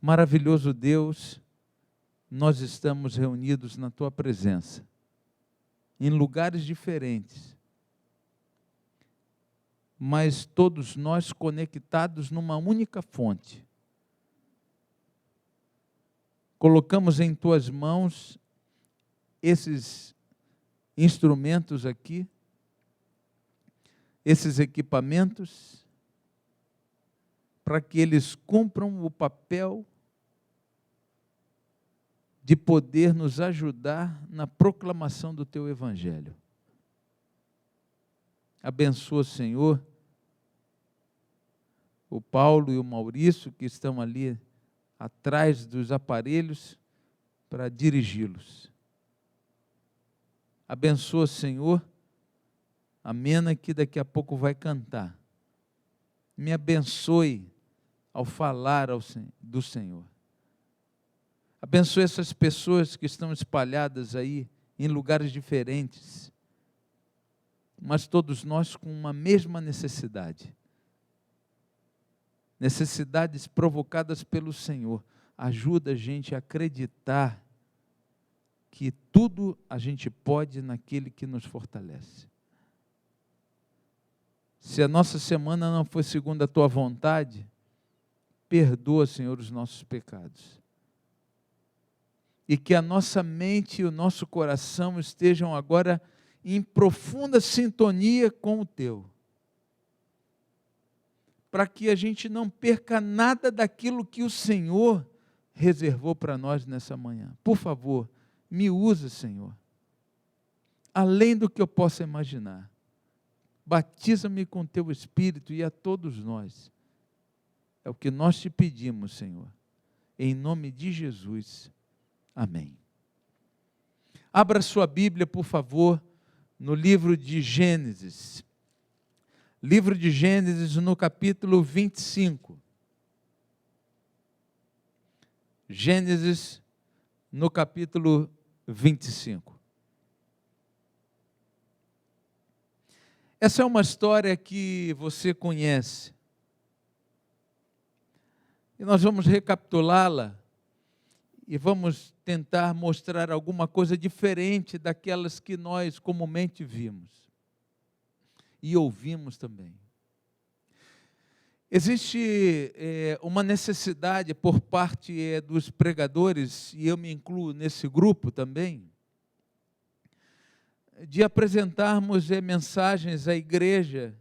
Maravilhoso Deus, nós estamos reunidos na Tua presença, em lugares diferentes, mas todos nós conectados numa única fonte. Colocamos em Tuas mãos esses instrumentos aqui, esses equipamentos, para que eles cumpram o papel de poder nos ajudar na proclamação do Teu Evangelho. Abençoa, Senhor, o Paulo e o Maurício, que estão ali atrás dos aparelhos para dirigi-los. Abençoa, Senhor, a Mena, que daqui a pouco vai cantar. Me abençoe ao falar do Senhor. Abençoe essas pessoas que estão espalhadas aí em lugares diferentes, mas todos nós com uma mesma necessidade. Necessidades provocadas pelo Senhor. Ajuda a gente a acreditar que tudo a gente pode naquele que nos fortalece. Se a nossa semana não foi segundo a Tua vontade, perdoa, Senhor, os nossos pecados. E que a nossa mente e o nosso coração estejam agora em profunda sintonia com o Teu. Para que a gente não perca nada daquilo que o Senhor reservou para nós nessa manhã. Por favor, me usa, Senhor, além do que eu possa imaginar. Batiza-me com Teu Espírito e a todos nós. É o que nós te pedimos, Senhor. Em nome de Jesus. Amém. Abra sua Bíblia, por favor, no livro de Gênesis. Livro de Gênesis, no capítulo 25. Gênesis, no capítulo 25. Essa é uma história que você conhece. E nós vamos recapitulá-la e vamos tentar mostrar alguma coisa diferente daquelas que nós comumente vimos e ouvimos também. Existe uma necessidade por parte dos pregadores, e eu me incluo nesse grupo também, de apresentarmos mensagens à igreja,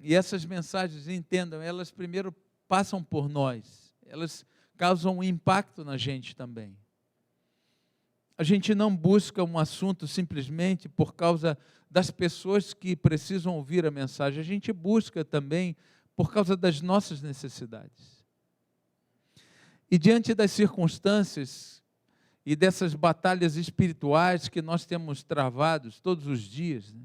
e essas mensagens, entendam, elas primeiro passam por nós, elas causam um impacto na gente também. A gente não busca um assunto simplesmente por causa das pessoas que precisam ouvir a mensagem, a gente busca também por causa das nossas necessidades. E diante das circunstâncias e dessas batalhas espirituais que nós temos travados todos os dias, né,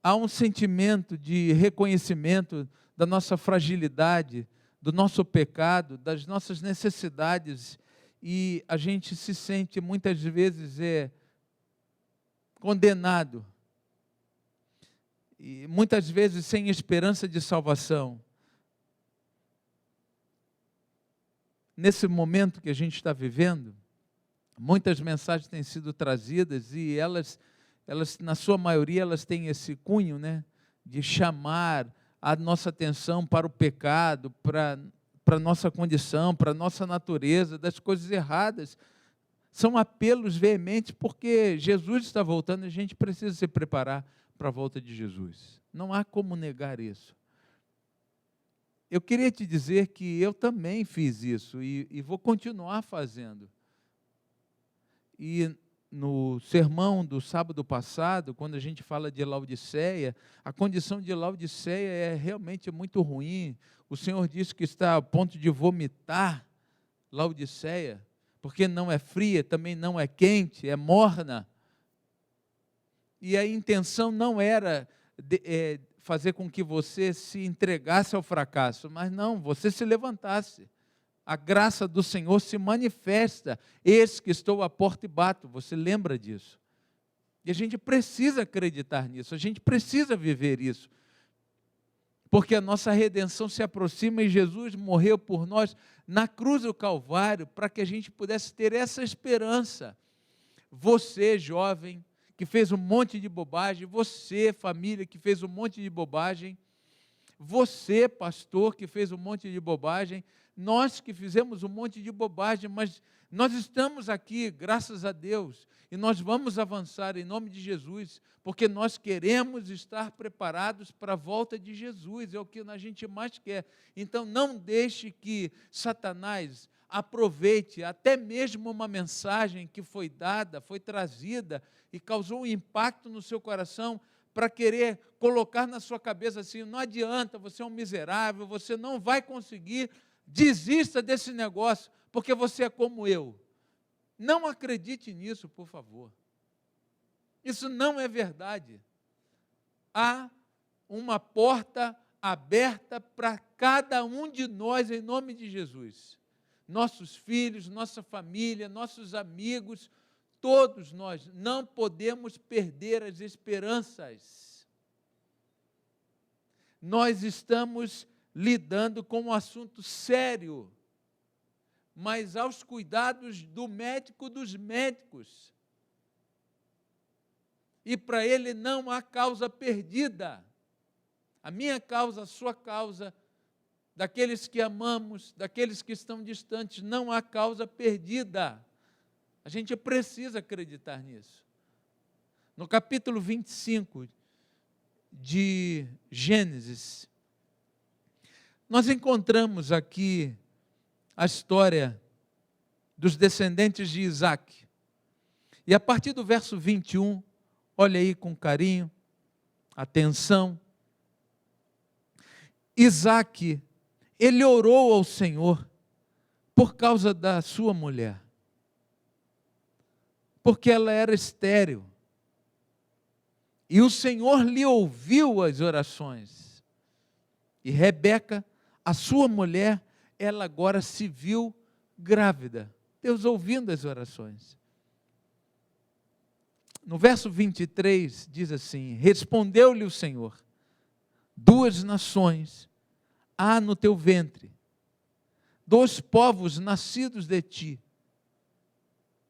há um sentimento de reconhecimento da nossa fragilidade, do nosso pecado, das nossas necessidades, e a gente se sente muitas vezes condenado, e muitas vezes sem esperança de salvação. Nesse momento que a gente está vivendo, muitas mensagens têm sido trazidas e elas na sua maioria, elas têm esse cunho, né, de chamar a nossa atenção para o pecado, para a nossa condição, para a nossa natureza, das coisas erradas. São apelos veementes porque Jesus está voltando e a gente precisa se preparar para a volta de Jesus. Não há como negar isso. Eu queria te dizer que eu também fiz isso e vou continuar fazendo. E no sermão do sábado passado, quando a gente fala de Laodiceia, a condição de Laodiceia é realmente muito ruim. O Senhor disse que está a ponto de vomitar Laodiceia, porque não é fria, também não é quente, é morna. E a intenção não era fazer com que você se entregasse ao fracasso, mas não, você se levantasse. A graça do Senhor se manifesta. Eis que estou à porta e bato. Você lembra disso? E a gente precisa acreditar nisso. A gente precisa viver isso. porque a nossa redenção se aproxima e Jesus morreu por nós na cruz do Calvário para que a gente pudesse ter essa esperança. Você, jovem, que fez um monte de bobagem, você, família, que fez um monte de bobagem, você, pastor, que fez um monte de bobagem, nós que fizemos um monte de bobagem, mas nós estamos aqui, graças a Deus, e nós vamos avançar em nome de Jesus, porque nós queremos estar preparados para a volta de Jesus, é o que a gente mais quer. Então, não deixe que Satanás aproveite até mesmo uma mensagem que foi dada, foi trazida e causou um impacto no seu coração, para querer colocar na sua cabeça assim, não adianta, você é um miserável, você não vai conseguir, desista desse negócio, porque você é como eu. Não acredite nisso, por favor. Isso não é verdade. Há uma porta aberta para cada um de nós, em nome de Jesus. Nossos filhos, nossa família, nossos amigos, todos nós não podemos perder as esperanças. Nós estamos lidando com um assunto sério, mas aos cuidados do médico dos médicos. E para ele não há causa perdida. A minha causa, a sua causa, daqueles que amamos, daqueles que estão distantes, não há causa perdida. A gente precisa acreditar nisso. No capítulo 25 de Gênesis, nós encontramos aqui a história dos descendentes de Isaac. E a partir do verso 21, olha aí com carinho, atenção. Isaac, ele orou ao Senhor por causa da sua mulher, porque ela era estéril. E o Senhor lhe ouviu as orações. E Rebeca, a sua mulher, ela agora se viu grávida. Deus ouvindo as orações. No verso 23 diz assim: respondeu-lhe o Senhor: 2 nações há no teu ventre, 2 povos nascidos de ti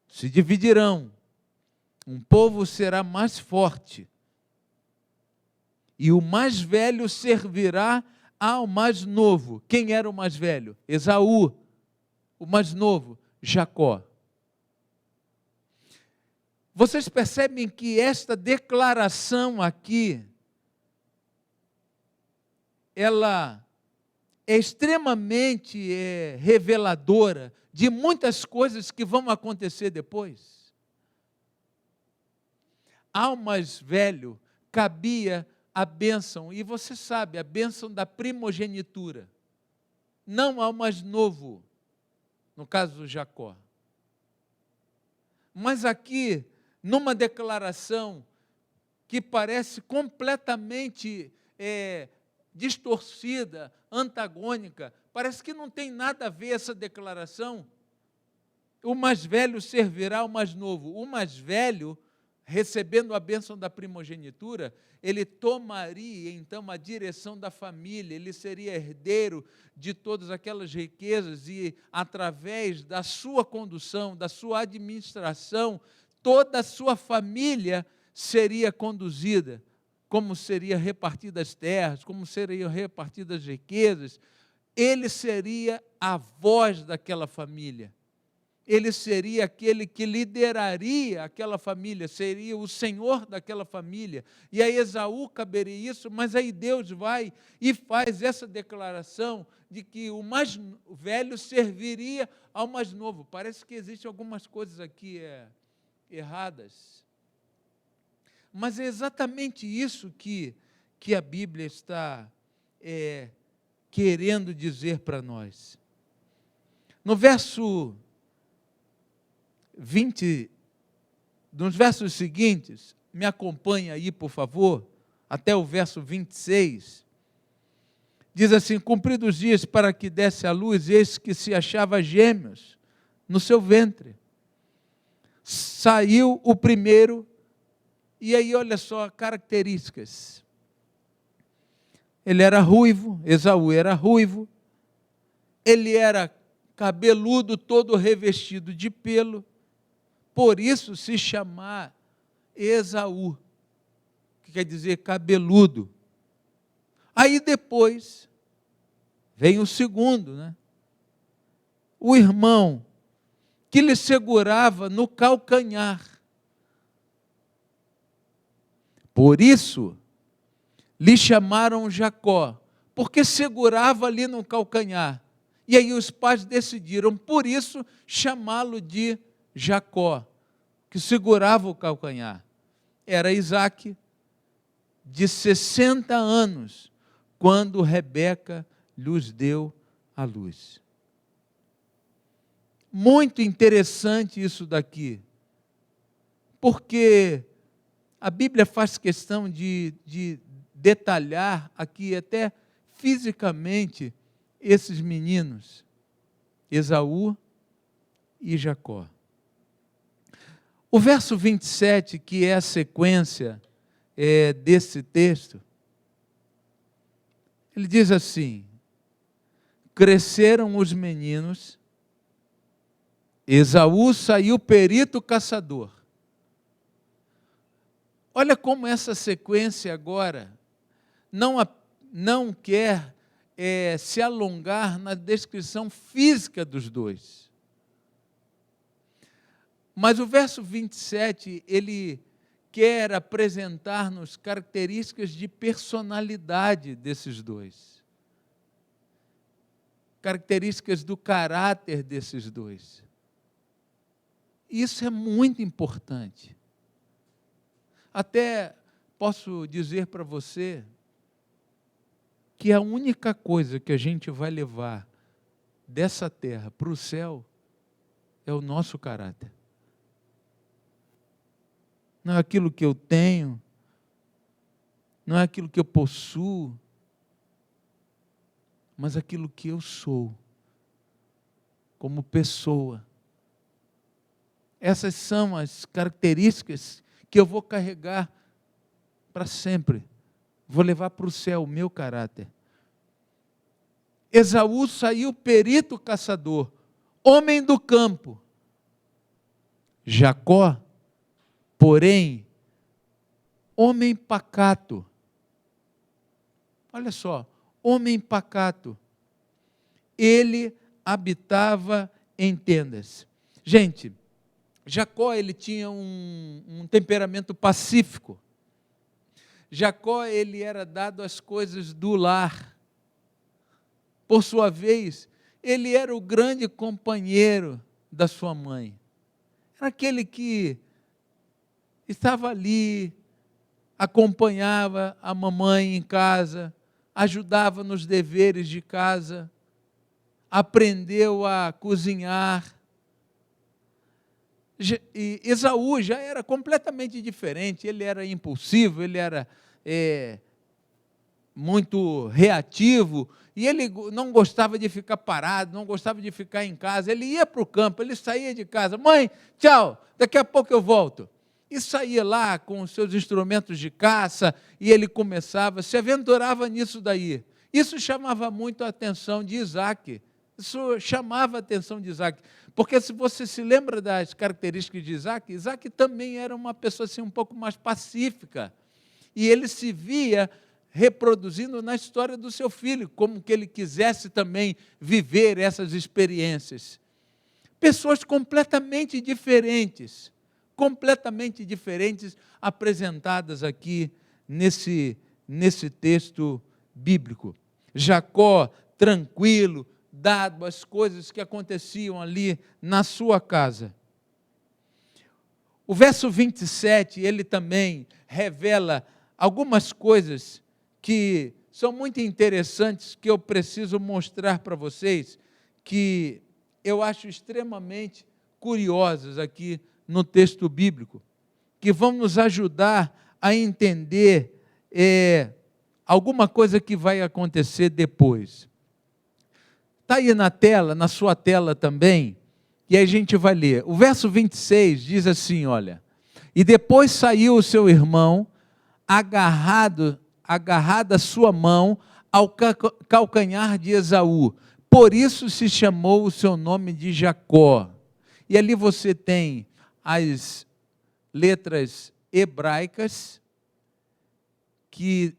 se dividirão, um povo será mais forte, e o mais velho servirá ao mais novo. Quem era o mais velho? Esaú. O mais novo, Jacó. Vocês percebem que esta declaração aqui, ela é extremamente reveladora de muitas coisas que vão acontecer depois. Ao mais velho cabia a bênção, e você sabe, a bênção da primogenitura, não ao mais novo, no caso do Jacó. Mas aqui, numa declaração que parece completamente distorcida, antagônica, parece que não tem nada a ver essa declaração. O mais velho servirá ao mais novo. O mais velho, recebendo a bênção da primogenitura, ele tomaria então a direção da família, ele seria herdeiro de todas aquelas riquezas e, através da sua condução, da sua administração, toda a sua família seria conduzida, como seriam repartidas as terras, como seriam repartidas as riquezas. Ele seria a voz daquela família. Ele seria aquele que lideraria aquela família, seria o senhor daquela família. E a Esaú caberia isso, mas aí Deus vai e faz essa declaração de que o mais velho serviria ao mais novo. Parece que existem algumas coisas aqui erradas. Mas é exatamente isso que a Bíblia está querendo dizer para nós. No verso 20, nos versos seguintes, me acompanha aí, por favor, até o verso 26, diz assim: cumpridos os dias para que desse à luz, eis que se achava gêmeos no seu ventre. Saiu o primeiro, e aí olha só características. Ele era ruivo, Esaú era ruivo, ele era cabeludo, todo revestido de pelo, por isso se chamar Esaú, que quer dizer cabeludo. Aí depois vem o segundo, né? O irmão que lhe segurava no calcanhar. Por isso lhe chamaram Jacó, porque segurava ali no calcanhar. E aí os pais decidiram, por isso, chamá-lo de Jacó, que segurava o calcanhar. Era Isaque, de 60 anos, quando Rebeca lhes deu a luz. Muito interessante isso daqui, porque a Bíblia faz questão de detalhar aqui até fisicamente esses meninos, Esaú e Jacó. O verso 27, que é a sequência desse texto, ele diz assim: cresceram os meninos, Esaú saiu perito caçador. Olha como essa sequência agora não quer se alongar na descrição física dos dois. Mas o verso 27, ele quer apresentar-nos características de personalidade desses dois. Características do caráter desses dois. Isso é muito importante. Até posso dizer para você que a única coisa que a gente vai levar dessa terra para o céu é o nosso caráter. Não é aquilo que eu tenho, não é aquilo que eu possuo, mas aquilo que eu sou, como pessoa. Essas são as características que eu vou carregar para sempre. Vou levar para o céu o meu caráter. Esaú saiu perito caçador, homem do campo. Jacó, porém, homem pacato. Olha só, homem pacato. Ele habitava em tendas. Gente, Jacó, ele tinha um temperamento pacífico. Jacó, ele era dado às coisas do lar. Por sua vez, ele era o grande companheiro da sua mãe. Era aquele que estava ali, acompanhava a mamãe em casa, ajudava nos deveres de casa, aprendeu a cozinhar. E Esaú já era completamente diferente, ele era impulsivo, ele era muito reativo, e ele não gostava de ficar parado, não gostava de ficar em casa, ele ia para o campo, ele saía de casa, mãe, tchau, daqui a pouco eu volto. E saía lá com os seus instrumentos de caça, e ele começava, se aventurava nisso daí. Isso chamava muito a atenção de Isaque, isso chamava a atenção de Isaque, porque se você se lembra das características de Isaque, Isaque também era uma pessoa assim, um pouco mais pacífica, e ele se via reproduzindo na história do seu filho, como que ele quisesse também viver essas experiências. Pessoas completamente diferentes apresentadas aqui nesse texto bíblico. Jacó, tranquilo, dado às coisas que aconteciam ali na sua casa. O verso 27, ele também revela algumas coisas que são muito interessantes, que eu preciso mostrar para vocês, que eu acho extremamente curiosas aqui no texto bíblico, que vão nos ajudar a entender alguma coisa que vai acontecer depois. Está aí na tela, na sua tela também, e aí a gente vai ler. O verso 26 diz assim, olha, e depois saiu o seu irmão, agarrada sua mão ao calcanhar de Esaú. Por isso se chamou o seu nome de Jacó. E ali você tem as letras hebraicas, que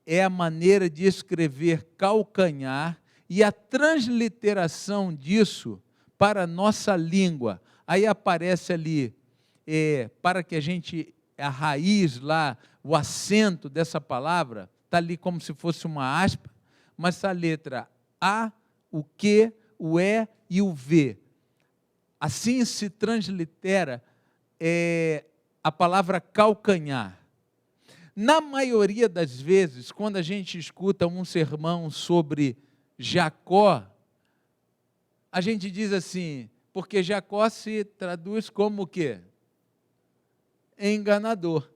é a maneira de escrever calcanhar, e a transliteração disso para a nossa língua. Aí aparece ali, para que a raiz lá, o acento dessa palavra, está ali como se fosse uma aspa, mas a letra A, o Q, o E e o V. Assim se translitera a palavra calcanhar. Na maioria das vezes, quando a gente escuta um sermão sobre Jacó, a gente diz assim, porque Jacó se traduz como o quê? Enganador.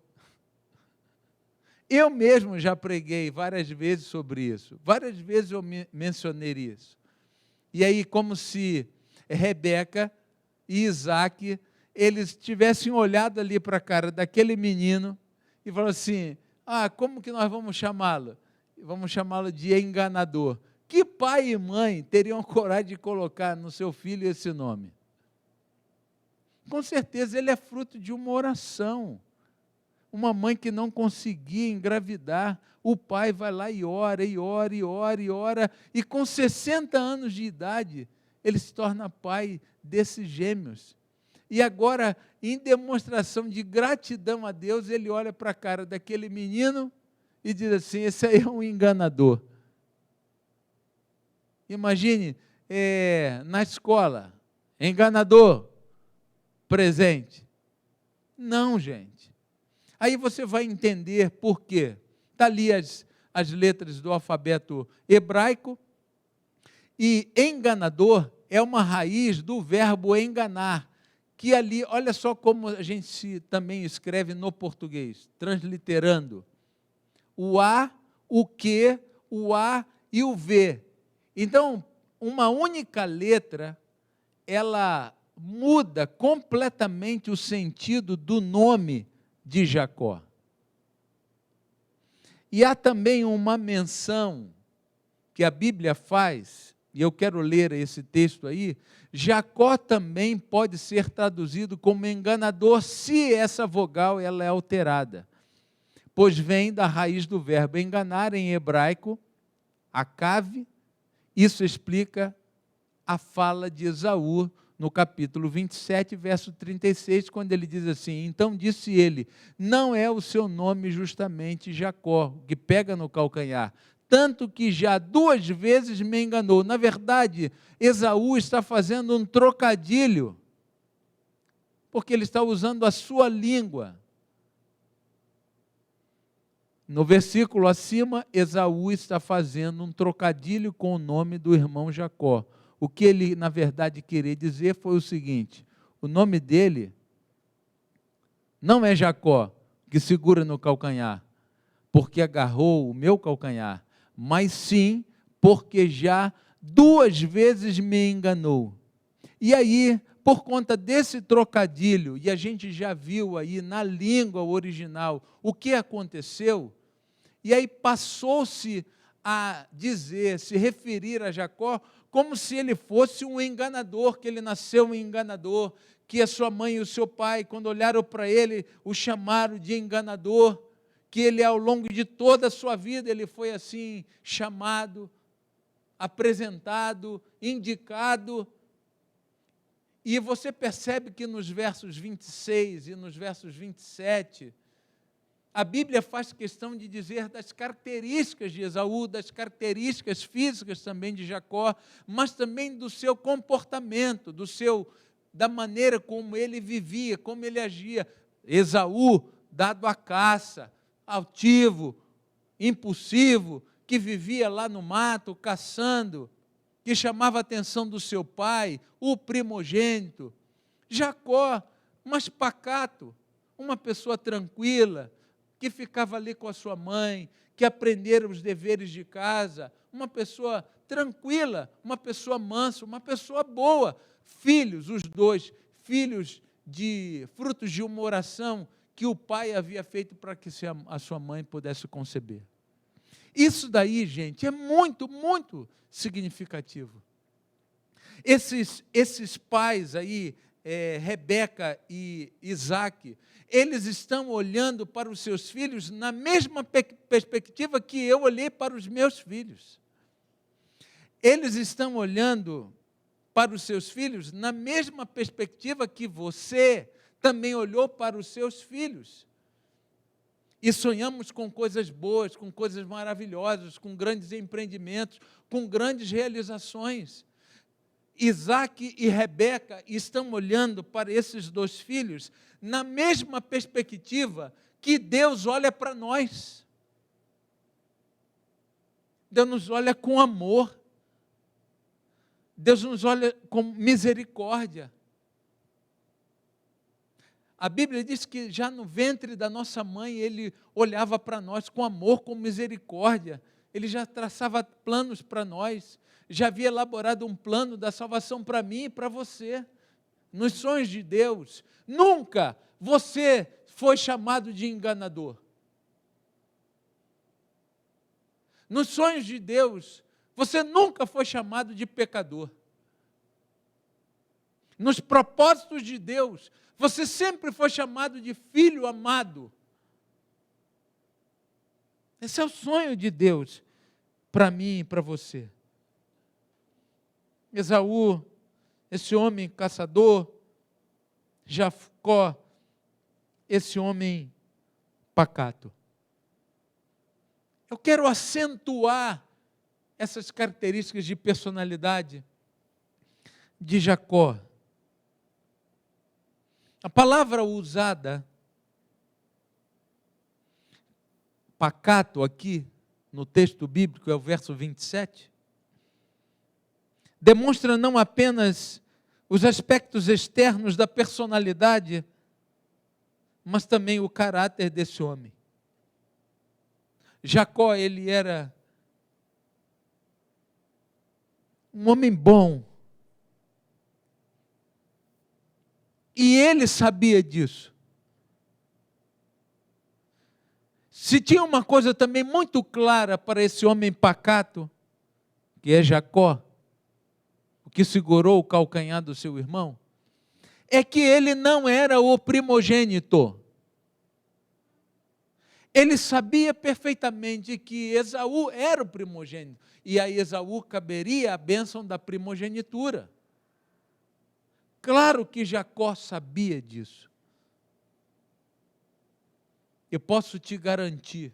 Eu mesmo já preguei várias vezes sobre isso, várias vezes eu mencionei isso. E aí, como se Rebeca e Isaac, eles tivessem olhado ali para a cara daquele menino e falaram assim, como que nós vamos chamá-lo? Vamos chamá-lo de enganador. Que pai e mãe teriam coragem de colocar no seu filho esse nome? Com certeza ele é fruto de uma oração. Uma mãe que não conseguia engravidar, o pai vai lá e ora, e ora, e ora, e ora, e com 60 anos de idade, ele se torna pai desses gêmeos. E agora, em demonstração de gratidão a Deus, ele olha para a cara daquele menino e diz assim, esse aí é um enganador. Imagine, na escola, enganador, presente. Não, gente. Aí você vai entender por quê. Está ali as letras do alfabeto hebraico, e enganador é uma raiz do verbo enganar, que ali, olha só como a gente também escreve no português, transliterando. O A, o Q, o A e o V. Então, uma única letra, ela muda completamente o sentido do nome de Jacó. E há também uma menção que a Bíblia faz, e eu quero ler esse texto aí, Jacó também pode ser traduzido como enganador se essa vogal ela é alterada, pois vem da raiz do verbo enganar em hebraico, acave. Isso explica a fala de Esaú no capítulo 27, verso 36, quando ele diz assim, então disse ele, não é o seu nome justamente Jacó, que pega no calcanhar, tanto que já 2 vezes me enganou. Na verdade, Esaú está fazendo um trocadilho, porque ele está usando a sua língua. No versículo acima, Esaú está fazendo um trocadilho com o nome do irmão Jacó. O que ele, na verdade, queria dizer foi o seguinte, o nome dele não é Jacó, que segura no calcanhar, porque agarrou o meu calcanhar, mas sim, porque já 2 vezes me enganou. E aí, por conta desse trocadilho, e a gente já viu aí na língua original o que aconteceu, e aí passou-se a dizer, se referir a Jacó, como se ele fosse um enganador, que ele nasceu um enganador, que a sua mãe e o seu pai, quando olharam para ele, o chamaram de enganador, que ele ao longo de toda a sua vida, ele foi assim chamado, apresentado, indicado. E você percebe que nos versos 26 e nos versos 27, a Bíblia faz questão de dizer das características de Esaú, das características físicas também de Jacó, mas também do seu comportamento, da maneira como ele vivia, como ele agia. Esaú, dado à caça, altivo, impulsivo, que vivia lá no mato, caçando, que chamava a atenção do seu pai, o primogênito. Jacó, mais pacato, uma pessoa tranquila, que ficava ali com a sua mãe, que aprenderam os deveres de casa, uma pessoa tranquila, uma pessoa mansa, uma pessoa boa. Filhos, os 2, filhos de frutos de uma oração que o pai havia feito para que a sua mãe pudesse conceber. Isso daí, gente, é muito, muito significativo. Esses pais aí, Rebeca e Isaac, eles estão olhando para os seus filhos na mesma perspectiva que eu olhei para os meus filhos. Eles estão olhando para os seus filhos na mesma perspectiva que você também olhou para os seus filhos. E sonhamos com coisas boas, com coisas maravilhosas, com grandes empreendimentos, com grandes realizações. Isaac e Rebeca estão olhando para esses dois filhos na mesma perspectiva que Deus olha para nós. Deus nos olha com amor. Deus nos olha com misericórdia. A Bíblia diz que já no ventre da nossa mãe, Ele olhava para nós com amor, com misericórdia. Ele já traçava planos para nós, já havia elaborado um plano da salvação para mim e para você. Nos sonhos de Deus, nunca você foi chamado de enganador. Nos sonhos de Deus, você nunca foi chamado de pecador. Nos propósitos de Deus, você sempre foi chamado de filho amado. Esse é o sonho de Deus para mim e para você. Esaú, esse homem caçador, Jacó, esse homem pacato. Eu quero acentuar essas características de personalidade de Jacó. A palavra usada, pacato, aqui no texto bíblico, é o verso 27, demonstra não apenas os aspectos externos da personalidade, mas também o caráter desse homem. Jacó, ele era um homem bom. E ele sabia disso. Se tinha uma coisa também muito clara para esse homem pacato, que é Jacó, o que segurou o calcanhar do seu irmão, é que ele não era o primogênito. Ele sabia perfeitamente que Esaú era o primogênito, e a Esaú caberia a bênção da primogenitura. Claro que Jacó sabia disso. Eu posso te garantir,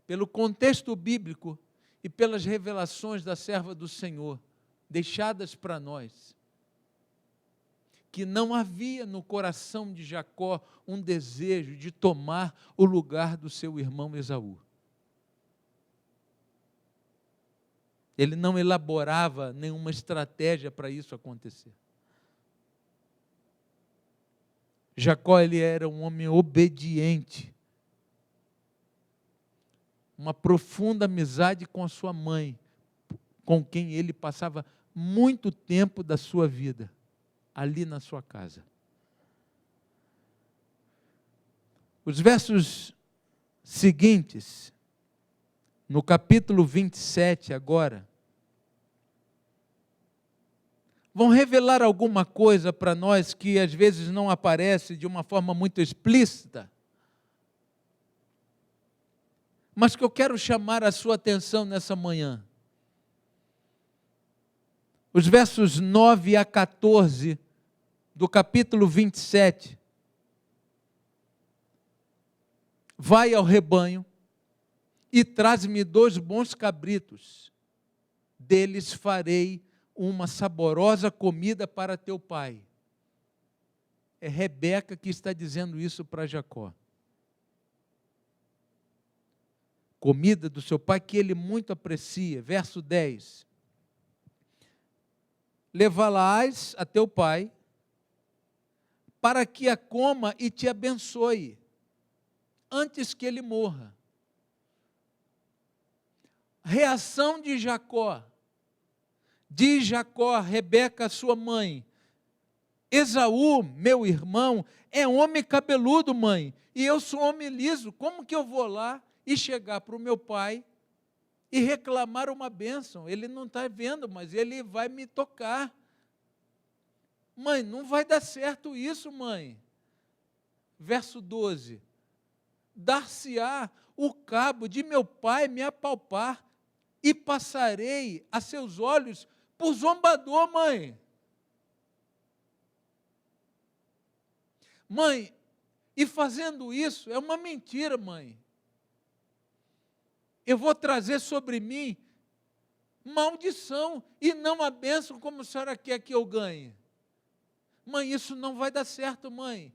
pelo contexto bíblico e pelas revelações da serva do Senhor, deixadas para nós, que não havia no coração de Jacó um desejo de tomar o lugar do seu irmão Esaú. Ele não elaborava nenhuma estratégia para isso acontecer. Jacó, ele era um homem obediente, uma profunda amizade com a sua mãe, com quem ele passava muito tempo da sua vida, ali na sua casa. Os versos seguintes, no capítulo 27 agora, vão revelar alguma coisa para nós que às vezes não aparece de uma forma muito explícita, mas que eu quero chamar a sua atenção nessa manhã. Os versos 9 a 14 do capítulo 27. Vai ao rebanho e traz-me 2 bons cabritos, deles farei uma saborosa comida para teu pai. É Rebeca que está dizendo isso para Jacó. Comida do seu pai que ele muito aprecia. Verso 10. Levá-la-ás a teu pai, para que a coma e te abençoe, antes que ele morra. Reação de Jacó. Diz Jacó, Rebeca, sua mãe: Esaú, meu irmão, é homem cabeludo, mãe, e eu sou homem liso. Como que eu vou lá e chegar para o meu pai e reclamar uma bênção. Ele não está vendo, mas ele vai me tocar. Mãe, não vai dar certo isso, mãe. Verso 12. Dar-se-á o cabo de meu pai me apalpar, e passarei a seus olhos por zombador, mãe. Mãe, e fazendo isso, é uma mentira, mãe. Eu vou trazer sobre mim maldição e não a bênção como a senhora quer que eu ganhe. Mãe, isso não vai dar certo, mãe.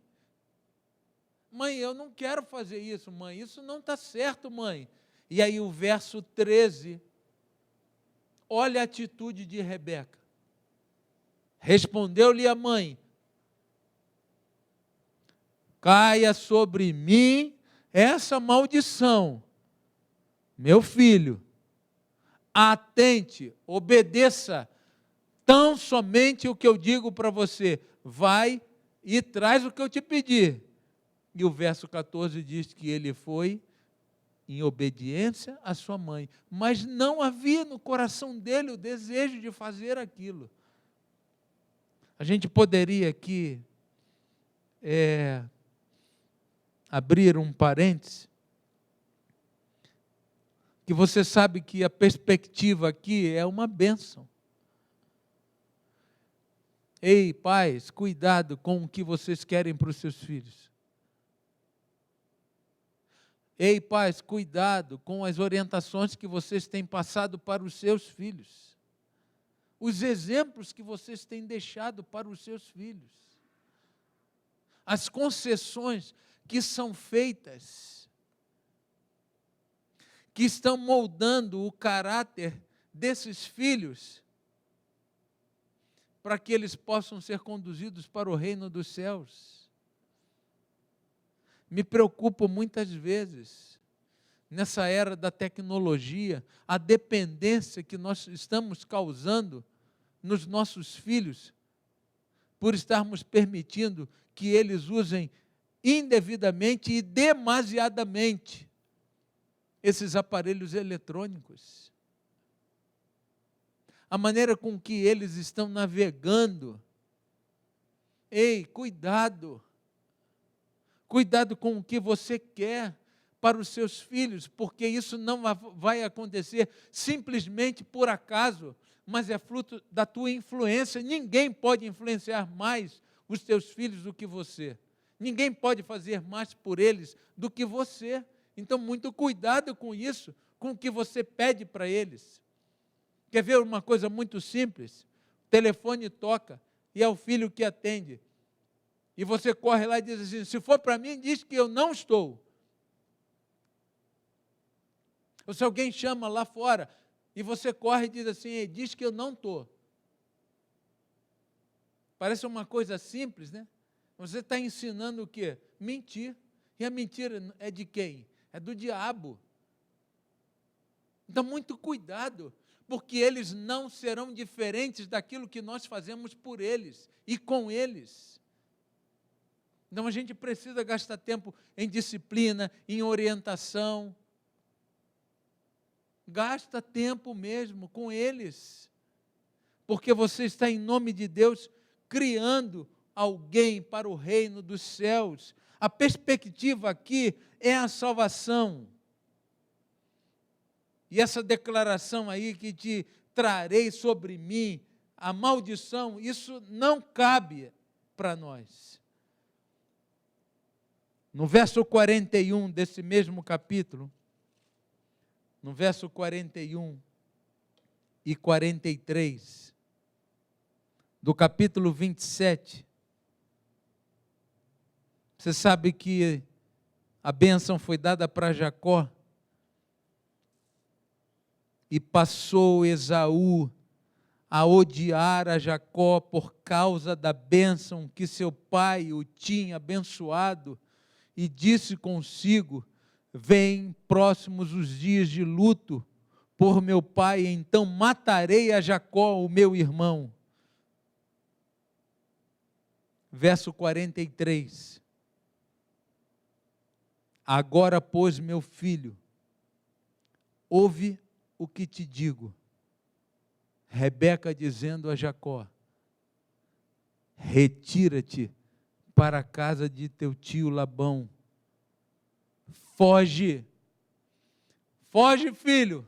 Mãe, eu não quero fazer isso, mãe. Isso não está certo, mãe. E aí o verso 13, olha a atitude de Rebeca. Respondeu-lhe a mãe: caia sobre mim essa maldição. Meu filho, atente, obedeça tão somente o que eu digo para você. Vai e traz o que eu te pedi. E o verso 14 diz que ele foi em obediência à sua mãe, mas não havia no coração dele o desejo de fazer aquilo. A gente poderia aqui abrir um parêntese, que você sabe que a perspectiva aqui é uma bênção. Ei, pais, cuidado com o que vocês querem para os seus filhos. Ei, pais, cuidado com as orientações que vocês têm passado para os seus filhos. Os exemplos que vocês têm deixado para os seus filhos. As concessões que são feitas, que estão moldando o caráter desses filhos, para que eles possam ser conduzidos para o reino dos céus. Me preocupo muitas vezes, nessa era da tecnologia, a dependência que nós estamos causando nos nossos filhos, por estarmos permitindo que eles usem indevidamente e demasiadamente esses aparelhos eletrônicos. A maneira com que eles estão navegando. Ei, cuidado. Cuidado com o que você quer para os seus filhos, porque isso não vai acontecer simplesmente por acaso, mas é fruto da tua influência. Ninguém pode influenciar mais os teus filhos do que você. Ninguém pode fazer mais por eles do que você. Então, muito cuidado com isso, com o que você pede para eles. Quer ver uma coisa muito simples? O telefone toca e é o filho que atende. E você corre lá e diz assim: se for para mim, diz que eu não estou. Ou se alguém chama lá fora e você corre e diz assim: diz que eu não estou. Parece uma coisa simples, né? Você está ensinando o quê? Mentir. E a mentira é de quem? É do diabo. Então, muito cuidado, porque eles não serão diferentes daquilo que nós fazemos por eles e com eles. Então, a gente precisa gastar tempo em disciplina, em orientação. Gasta tempo mesmo com eles, porque você está, em nome de Deus, criando alguém para o reino dos céus. A perspectiva aqui é a salvação. E essa declaração aí que te trarei sobre mim, a maldição, isso não cabe para nós. No verso 41 desse mesmo capítulo, no verso 41 e 43, do capítulo 27, você sabe que a bênção foi dada para Jacó, e passou Esaú a odiar a Jacó por causa da bênção que seu pai o tinha abençoado, e disse consigo: vêm próximos os dias de luto por meu pai, então matarei a Jacó, o meu irmão. Verso 43. Agora, pois, meu filho, ouve o que te digo. Rebeca dizendo a Jacó: retira-te para a casa de teu tio Labão. Foge. Foge, filho.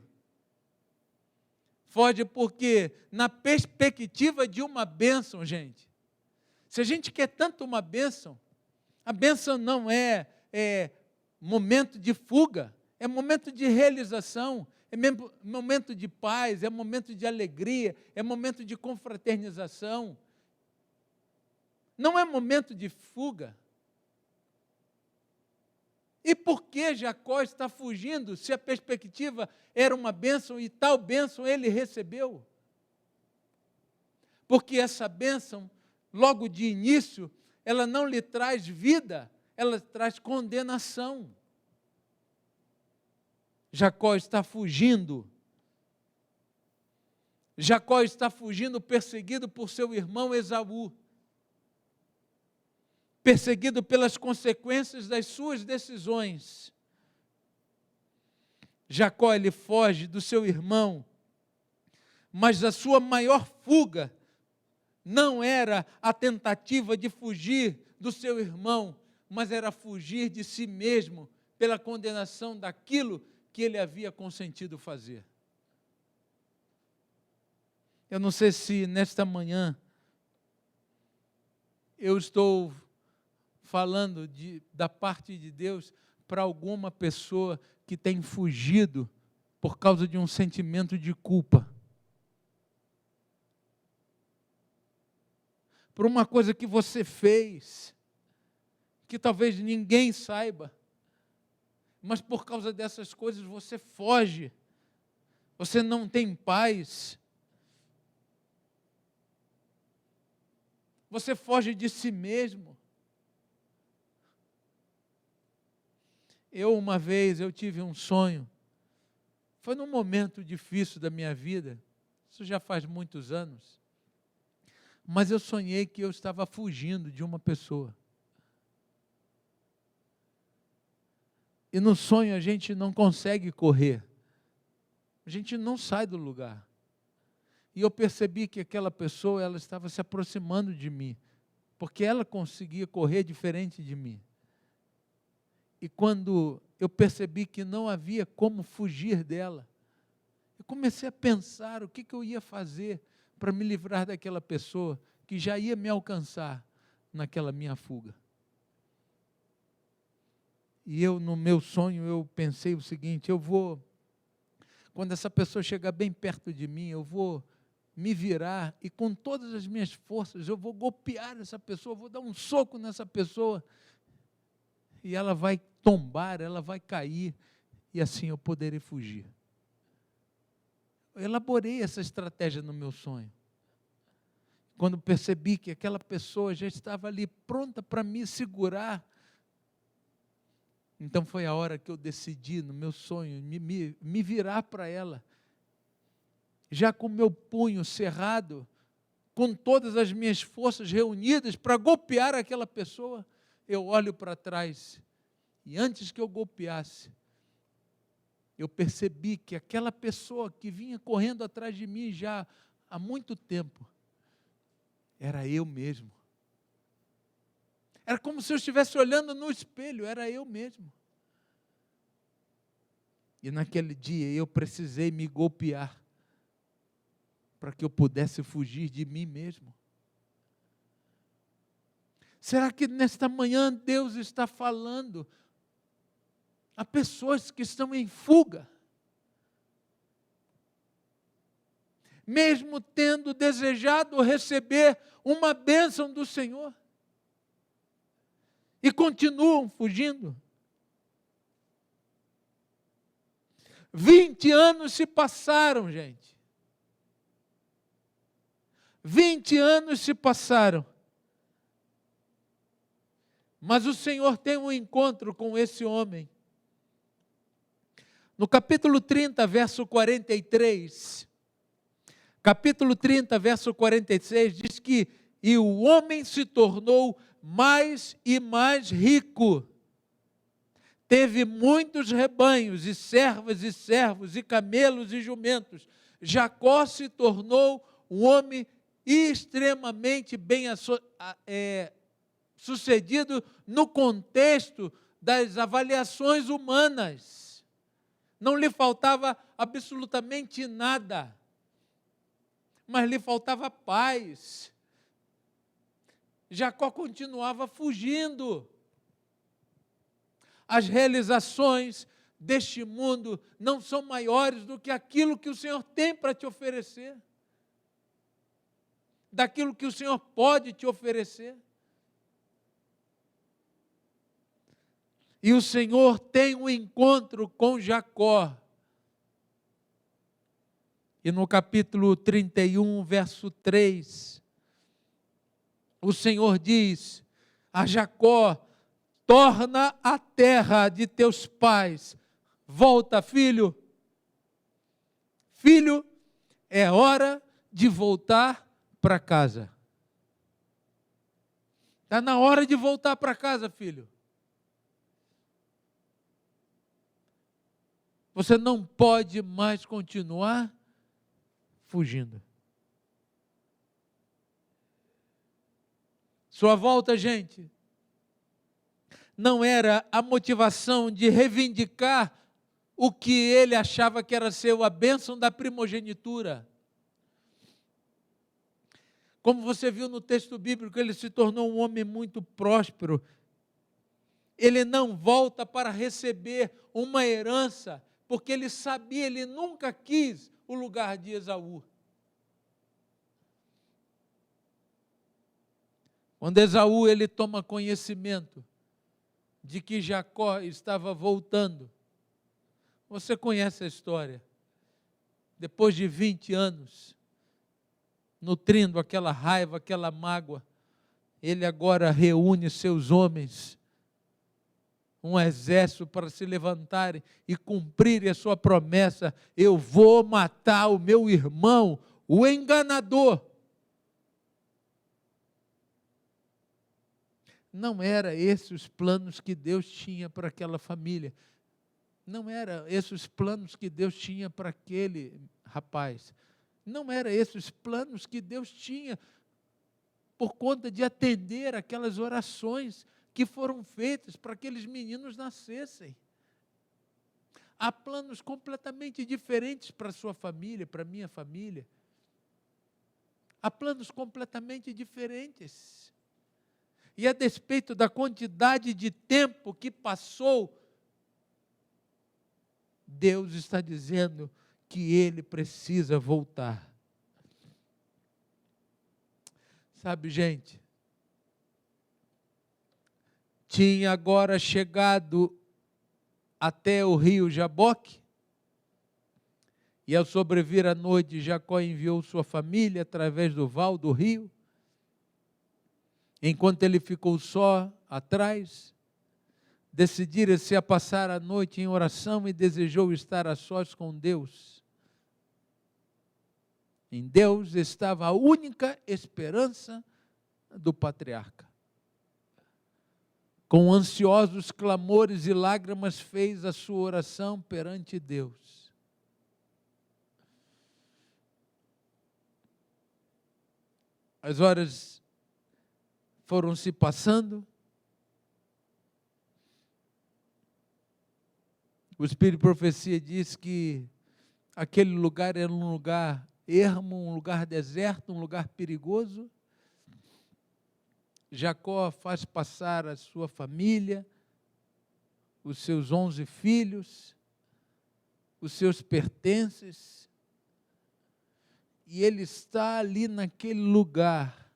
Foge porque, na perspectiva de uma bênção, gente, se a gente quer tanto uma bênção, a bênção não é momento de fuga, é momento de realização, é momento de paz, é momento de alegria, é momento de confraternização. Não é momento de fuga. E por que Jacó está fugindo, se a perspectiva era uma bênção e tal bênção ele recebeu? Porque essa bênção, logo de início, ela não lhe traz vida, ela traz condenação. Jacó está fugindo. Jacó está fugindo, perseguido por seu irmão Esaú. Perseguido pelas consequências das suas decisões. Jacó, ele foge do seu irmão, mas a sua maior fuga não era a tentativa de fugir do seu irmão, mas era fugir de si mesmo pela condenação daquilo que ele havia consentido fazer. Eu não sei se nesta manhã eu estou falando da parte de Deus para alguma pessoa que tem fugido por causa de um sentimento de culpa. Por uma coisa que você fez, que talvez ninguém saiba, mas por causa dessas coisas você foge, você não tem paz, você foge de si mesmo. Uma vez, eu tive um sonho, foi num momento difícil da minha vida, isso já faz muitos anos, mas eu sonhei que eu estava fugindo de uma pessoa. E no sonho a gente não consegue correr, a gente não sai do lugar. E eu percebi que aquela pessoa, ela estava se aproximando de mim, porque ela conseguia correr diferente de mim. E quando eu percebi que não havia como fugir dela, eu comecei a pensar o que eu ia fazer para me livrar daquela pessoa que já ia me alcançar naquela minha fuga. E no meu sonho, eu pensei o seguinte: quando essa pessoa chegar bem perto de mim, eu vou me virar e com todas as minhas forças, eu vou golpear essa pessoa, eu vou dar um soco nessa pessoa, e ela vai tombar, ela vai cair, e assim eu poderei fugir. Eu elaborei essa estratégia no meu sonho. Quando percebi que aquela pessoa já estava ali pronta para me segurar, então foi a hora que eu decidi no meu sonho me virar para ela, já com o meu punho cerrado, com todas as minhas forças reunidas para golpear aquela pessoa. Eu olho para trás e antes que eu golpeasse, eu percebi que aquela pessoa que vinha correndo atrás de mim já há muito tempo, era eu mesmo. Era como se eu estivesse olhando no espelho, era eu mesmo. E naquele dia eu precisei me golpear para que eu pudesse fugir de mim mesmo. Será que nesta manhã Deus está falando a pessoas que estão em fuga? Mesmo tendo desejado receber uma bênção do Senhor, e continuam fugindo. 20 anos se passaram, gente. 20 anos se passaram. Mas o Senhor tem um encontro com esse homem. No capítulo 30, verso 43, capítulo 30, verso 46, diz que e o homem se tornou mais e mais rico, teve muitos rebanhos, e servas e servos, e camelos e jumentos. Jacó se tornou um homem extremamente bem sucedido no contexto das avaliações humanas. Não lhe faltava absolutamente nada, mas lhe faltava paz. Jacó continuava fugindo. As realizações deste mundo não são maiores do que aquilo que o Senhor tem para te oferecer, daquilo que o Senhor pode te oferecer. E o Senhor tem um encontro com Jacó. E no capítulo 31, verso 3, o Senhor diz a Jacó: torna a terra de teus pais. Volta, filho. Filho, é hora de voltar para casa. Está na hora de voltar para casa, filho. Você não pode mais continuar fugindo. Sua volta, gente, não era a motivação de reivindicar o que ele achava que era a bênção da primogenitura. Como você viu no texto bíblico, ele se tornou um homem muito próspero. Ele não volta para receber uma herança, porque ele sabia, ele nunca quis o lugar de Esaú. Quando Esaú ele toma conhecimento de que Jacó estava voltando, você conhece a história. Depois de 20 anos, nutrindo aquela raiva, aquela mágoa, ele agora reúne seus homens, um exército para se levantarem e cumprirem a sua promessa: eu vou matar o meu irmão, o enganador. Não eram esses os planos que Deus tinha para aquela família. Não eram esses os planos que Deus tinha para aquele rapaz. Não eram esses os planos que Deus tinha por conta de atender aquelas orações que foram feitas para aqueles meninos nascessem. Há planos completamente diferentes para a sua família, para a minha família. Há planos completamente diferentes. E a despeito da quantidade de tempo que passou, Deus está dizendo que ele precisa voltar. Sabe, gente, tinha agora chegado até o rio Jaboque, e ao sobrevir a noite, Jacó enviou sua família através do val do rio. Enquanto ele ficou só atrás, decidiram-se a passar a noite em oração e desejou estar a sós com Deus. Em Deus estava a única esperança do patriarca. Com ansiosos clamores e lágrimas fez a sua oração perante Deus. As horas foram se passando. O Espírito de Profecia diz que aquele lugar era um lugar ermo, um lugar deserto, um lugar perigoso. Jacó faz passar a sua família, os seus 11 filhos, os seus pertences, e ele está ali naquele lugar,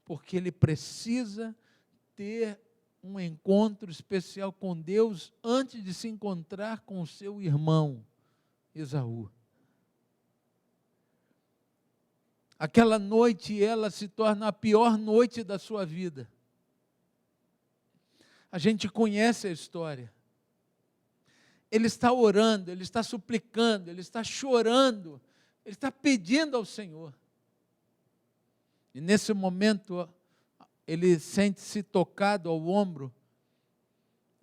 porque ele precisa ter um encontro especial com Deus antes de se encontrar com o seu irmão, Esaú. Aquela noite, ela se torna a pior noite da sua vida. A gente conhece a história. Ele está orando, ele está suplicando, ele está chorando, ele está pedindo ao Senhor. E nesse momento, ele sente-se tocado ao ombro,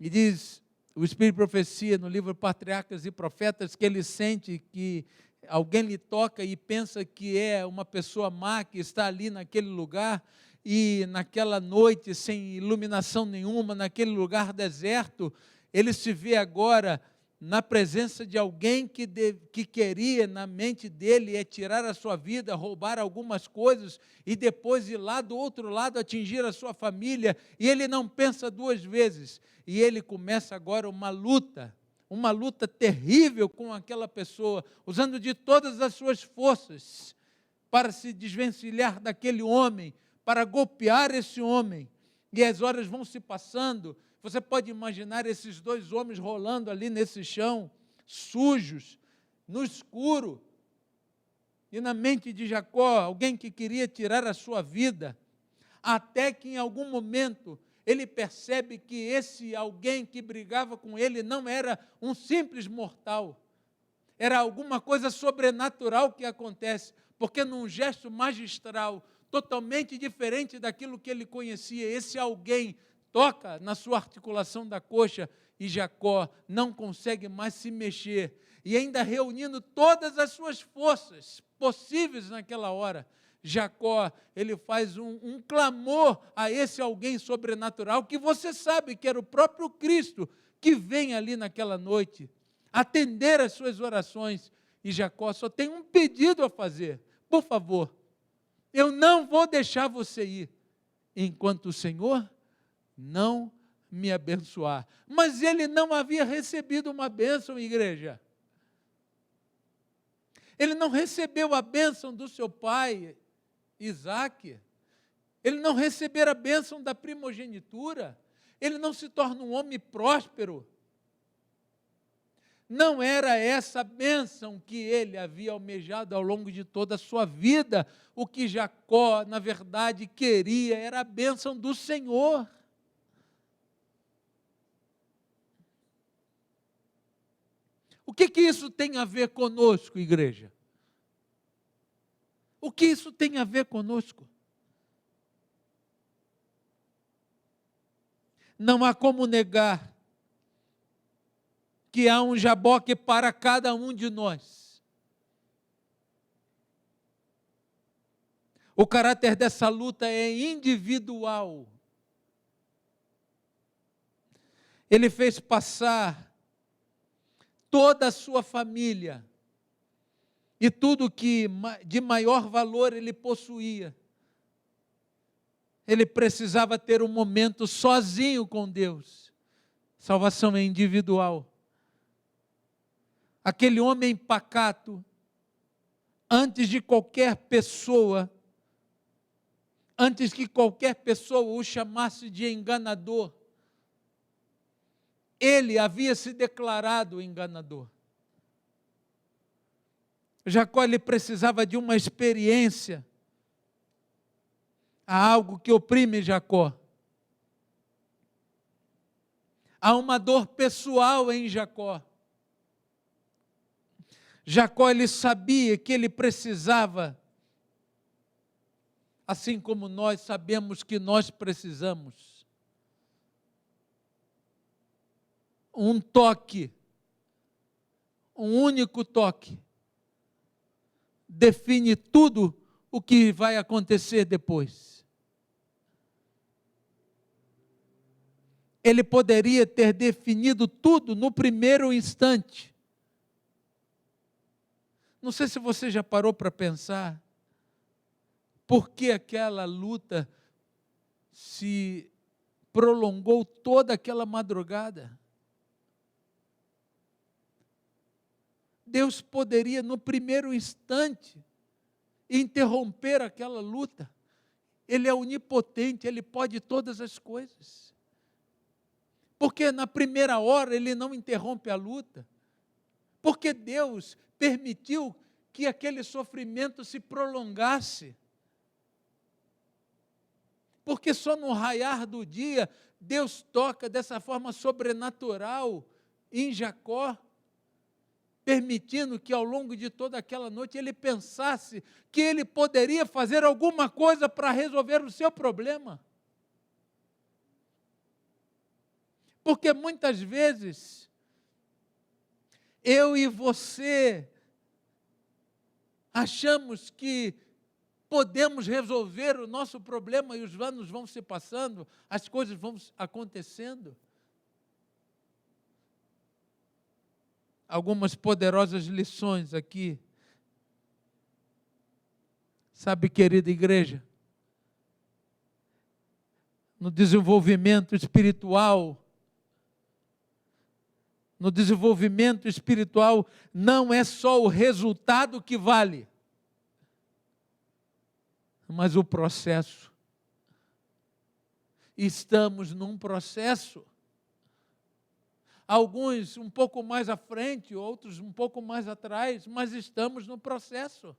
E diz o Espírito de Profecia no livro Patriarcas e Profetas que ele sente que alguém lhe toca e pensa que é uma pessoa má que está ali naquele lugar, e naquela noite sem iluminação nenhuma, naquele lugar deserto, ele se vê agora na presença de alguém que queria, na mente dele, tirar a sua vida, roubar algumas coisas e depois ir lá do outro lado atingir a sua família, e ele não pensa duas vezes, e ele começa agora uma luta terrível com aquela pessoa, usando de todas as suas forças para se desvencilhar daquele homem, para golpear esse homem. E as horas vão se passando. Você pode imaginar esses dois homens rolando ali nesse chão, sujos, no escuro. E na mente de Jacó, alguém que queria tirar a sua vida, até que em algum momento ele percebe que esse alguém que brigava com ele não era um simples mortal, era alguma coisa sobrenatural que acontece, porque num gesto magistral, totalmente diferente daquilo que ele conhecia, esse alguém toca na sua articulação da coxa e Jacó não consegue mais se mexer. E ainda reunindo todas as suas forças possíveis naquela hora, Jacó, ele faz um clamor a esse alguém sobrenatural, que você sabe que era o próprio Cristo, que vem ali naquela noite, atender as suas orações. E Jacó só tem um pedido a fazer: por favor, eu não vou deixar você ir, enquanto o Senhor não me abençoar. Mas ele não havia recebido uma bênção, igreja. Ele não recebeu a bênção do seu pai, Isaque. Ele não recebeu a bênção da primogenitura. Ele não se torna um homem próspero. Não era essa a bênção que ele havia almejado ao longo de toda a sua vida. O que Jacó, na verdade, queria era a bênção do Senhor. O que isso tem a ver conosco, igreja? O que isso tem a ver conosco? Não há como negar que há um Jaboque para cada um de nós. O caráter dessa luta é individual. Ele fez passar toda a sua família e tudo que de maior valor ele possuía. Ele precisava ter um momento sozinho com Deus. Salvação é individual. Aquele homem pacato, antes de qualquer pessoa, antes que qualquer pessoa o chamasse de enganador, ele havia se declarado enganador. Jacó, ele precisava de uma experiência. Há algo que oprime Jacó. Há uma dor pessoal em Jacó. Jacó, ele sabia que ele precisava, assim como nós sabemos que nós precisamos, um toque, um único toque, define tudo o que vai acontecer depois. Ele poderia ter definido tudo no primeiro instante. Não sei se você já parou para pensar por que aquela luta se prolongou toda aquela madrugada. Deus poderia, no primeiro instante, interromper aquela luta. Ele é onipotente, Ele pode todas as coisas. Porque na primeira hora Ele não interrompe a luta. Porque Deus permitiu que aquele sofrimento se prolongasse. Porque só no raiar do dia, Deus toca dessa forma sobrenatural em Jacó, permitindo que ao longo de toda aquela noite ele pensasse que ele poderia fazer alguma coisa para resolver o seu problema. Porque muitas vezes, eu e você achamos que podemos resolver o nosso problema e os anos vão se passando, as coisas vão acontecendo. Algumas poderosas lições aqui. Sabe, querida igreja, no desenvolvimento espiritual, não é só o resultado que vale, mas o processo. Estamos num processo. Alguns um pouco mais à frente, outros um pouco mais atrás, mas estamos no processo.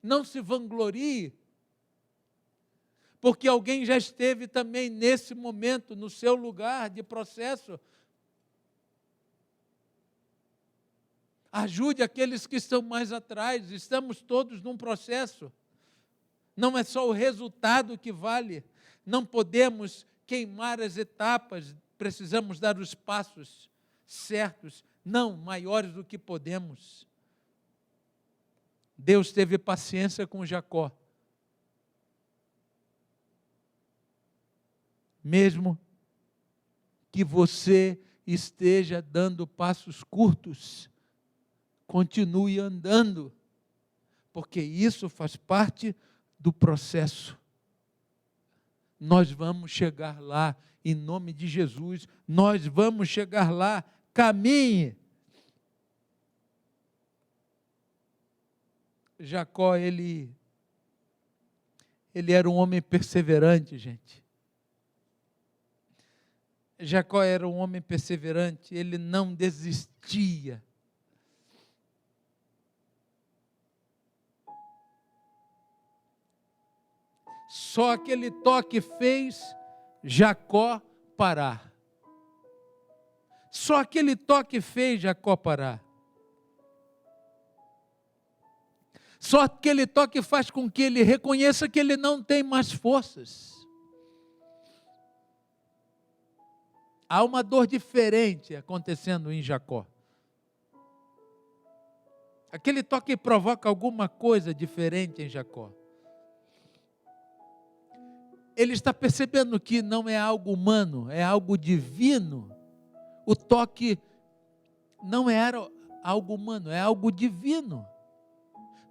Não se vanglorie, porque alguém já esteve também nesse momento, no seu lugar de processo. Ajude aqueles que estão mais atrás, estamos todos num processo. Não é só o resultado que vale, não podemos queimar as etapas, precisamos dar os passos certos, não maiores do que podemos. Deus teve paciência com Jacó. Mesmo que você esteja dando passos curtos, continue andando, porque isso faz parte do processo. Nós vamos chegar lá, em nome de Jesus, nós vamos chegar lá, caminhe. Jacó, ele era um homem perseverante, gente. Jacó era um homem perseverante, ele não desistia. Só aquele toque fez Jacó parar. Só aquele toque fez Jacó parar. Só aquele toque faz com que ele reconheça que ele não tem mais forças. Há uma dor diferente acontecendo em Jacó. Aquele toque provoca alguma coisa diferente em Jacó. Ele está percebendo que não é algo humano, é algo divino. O toque não era algo humano, é algo divino.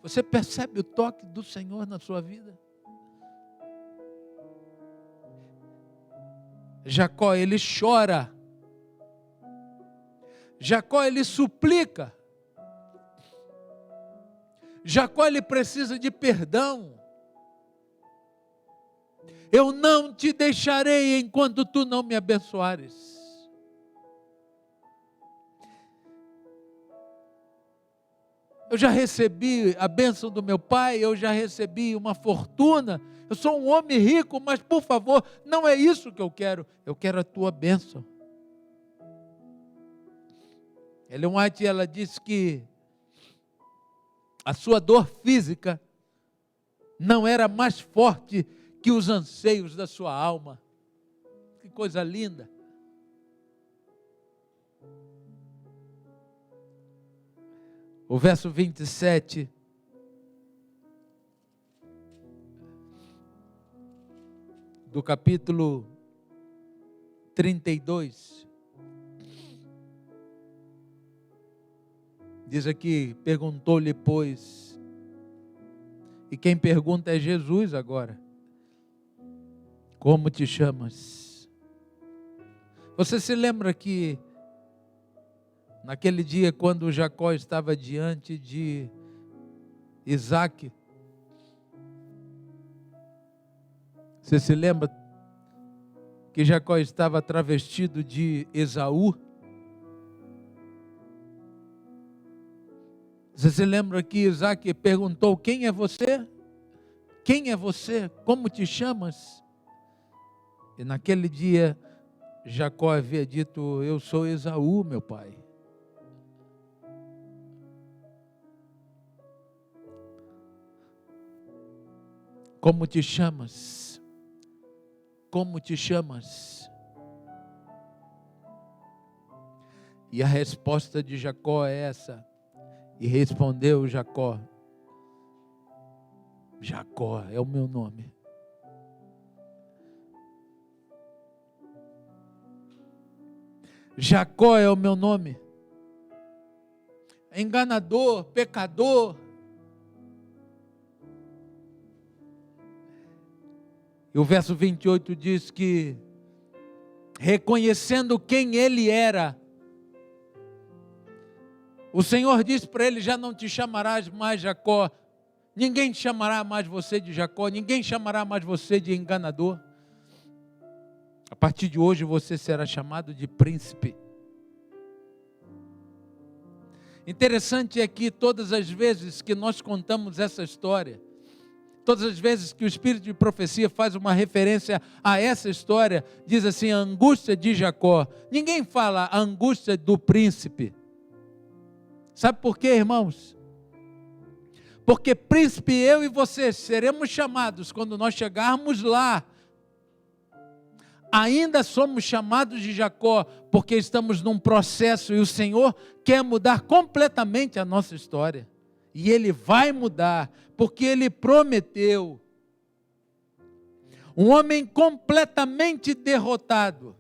Você percebe o toque do Senhor na sua vida? Jacó, ele chora. Jacó, ele suplica. Jacó, ele precisa de perdão. Eu não te deixarei enquanto tu não me abençoares. Eu já recebi a bênção do meu pai, eu já recebi uma fortuna, eu sou um homem rico, mas por favor, não é isso que eu quero a tua bênção. Ellen White, ela diz que a sua dor física não era mais forte que os anseios da sua alma. Que coisa linda. O verso 27 do capítulo 32 diz aqui: perguntou-lhe, pois, e quem pergunta é Jesus agora: como te chamas? Você se lembra que naquele dia, quando Jacó estava diante de Isaac, você se lembra que Jacó estava travestido de Esaú? Você se lembra que Isaac perguntou: quem é você? Quem é você? Como te chamas? E naquele dia, Jacó havia dito: eu sou Esaú, meu pai. Como te chamas? Como te chamas? E a resposta de Jacó é essa. E respondeu Jacó: Jacó é o meu nome. Jacó é o meu nome. Enganador, pecador. E o verso 28 diz que, reconhecendo quem ele era, o Senhor disse para ele: já não te chamarás mais Jacó, ninguém te chamará mais você de Jacó, ninguém chamará mais você de enganador. A partir de hoje você será chamado de príncipe. Interessante é que todas as vezes que nós contamos essa história, todas as vezes que o Espírito de profecia faz uma referência a essa história, diz assim: a angústia de Jacó. Ninguém fala a angústia do príncipe. Sabe por quê, irmãos? Porque príncipe, eu e você seremos chamados quando nós chegarmos lá. Ainda somos chamados de Jacó, porque estamos num processo e o Senhor quer mudar completamente a nossa história. E Ele vai mudar, porque Ele prometeu. Um homem completamente derrotado.